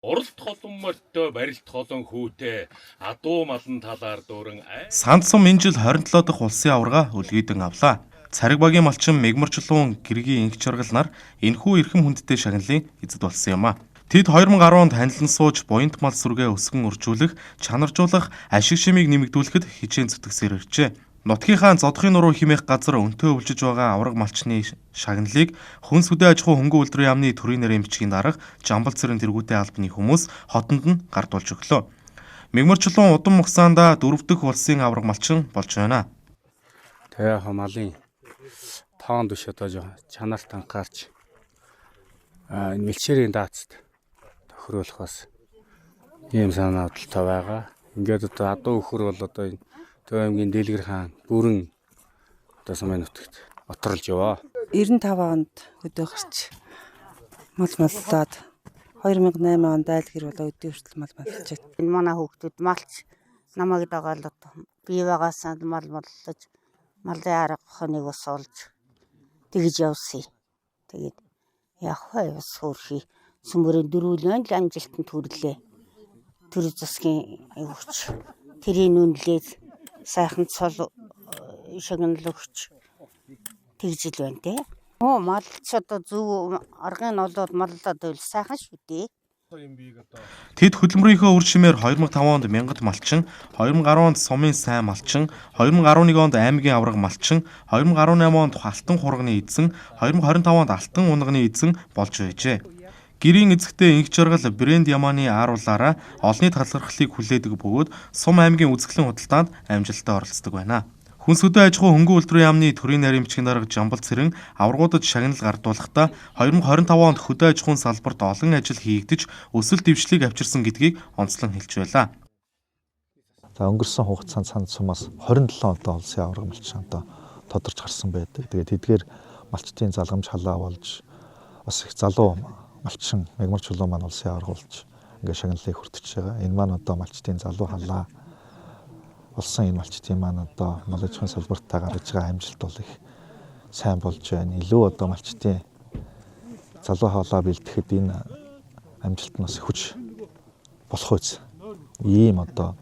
Уралт холон морьтой барилт холон хүүтэй адуу малын талаар дүүрэн Сандсан энэ жил 27 дахь улсын аварга үлгийдэн авлаа. Цариг багийн малчин Мегмарчлуун гэргийн инх чаргал нар энэхүү эрхэм хүндтэй шагналын эзэд болсон юм а. Тэд 2010 онд танилан сууж буянт мал сүргээ өсгөн үржүүлэх, чанаржуулах, ашиг шимийг нэмэгдүүлэхэд хичээн зүтгэсээр иржээ. Нутгийнхаа зодохын нуруу химэх газар өнтөө өвлжиж байгаа авраг малчны шагналыг хүнс хөдөө аж ахуй хөнгөн үйлдвэрийн яамны төрийн нэрийн бичгийн дарга Жамбал цэрэн тэргүүтэй албаны хүмүүс хотонд нь гардуулж өглөө. Мегмарчлуун удам муксаанда 4 дахь улсын авраг малчин болж байна. Тэгээ хамаалын тоон дэш одоо чанарт анхаарч энэ мэлчээрийн даацд тохируулах бас ийм санаа бодолтой байгаа. Ингээд одоо адуу өхөр бол одоо энэ Төв аймгийн Дэлгэр хаан бүрэн одоо Самын нутагт оторлж яваа. 95 онд өдөө гарч мал маллаад 2008 онд айл гэр болоо өдөө хүртэл мал маллаж байна. Энэ манай хүүхдүүд малч намайг дагаалаад бие багасаа мал маллаж малын арга хоног ус олж тэгж явсан. Тэгээд яг хойс хөрхи сүмбэрийн дөрвөлөн л амжилтанд хүрлээ. Тэр засгийн айгууч тэрийн үнэлээд сайхан цол шагнал өгч тэгжил байна те. Малч одоо зөв аргын олоод маллаад байвал сайхан шүү дээ. Тэд хөдөлмөрийнхөө үр шимээр 2005 онд мянгат малчин, 2010 онд сумын сайн малчин, 2011 онд аймгийн авраг малчин, 2018 онд алтан хурганы эзэн, 2025 онд алтан унганы эзэн болж байжээ. Гэрийн эзэгтэй инх жаргал брэнд Яманы ааруулаараа олонний талархлыг хүлээдэг бөгөөд сум аймгийн үзэсгэлэн худалдаанд амжилттай оролцдог байна. Хүнс хөдөө аж ахуй хөнгөн үйлдвэрийн яамны төрийн нарийн бичгийн дарга Жамбал цэрэн аваргуудад шагнал гардуулахдаа 2025 онд хөдөө аж ахуйн салбарт олон ажил хийгдэж өсөлт дэвшлиг авчирсан гэдгийг онцлон хэлж байлаа. За өнгөрсөн хугацаанд санд сумаас 27 одоо улсын аварга малчин одоо тодорч гарсан байдаг. Тэгээд тэдгээр малчтын залгамж халаа болж бас их залуу малчин Мегмарчлуун маань улсын аварга болж ингээ шагналыг хүртэж байгаа. Энэ маань одоо малчтын залуу халаа болсон энэ малчтын маань одоо мал аж ахуйн салбартаа гаргаж байгаа амжилт бол их сайн болж байна. Илүү одоо малчтын залуу халаа бэлтгэхэд энэ амжилт нь бас хүч болох үз. Ийм одоо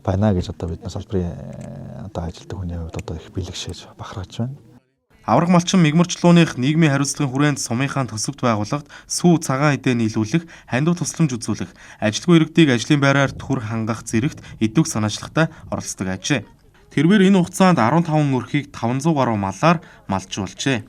байна гэж одоо бидний салбарын одоо ажилтг хүний хувьд одоо их бэлэгшээж бахархаж байна. Авраг малчин Мегмарчлууных нийгмийн хариуцлагын хүрээнд сумынхаа төсөвт байгууллагт сүү цагаан эдээ нийлүүлэх, хандив тусламж үзүүлэх, ажилтгүй иргэдийг ажлын байраар түр хангах зэрэгт идэвх санаачлагтай оролцдог ажээ. Тэрээр энэ хугацаанд 15 өрхийг 500 гаруй малаар малжуулжээ.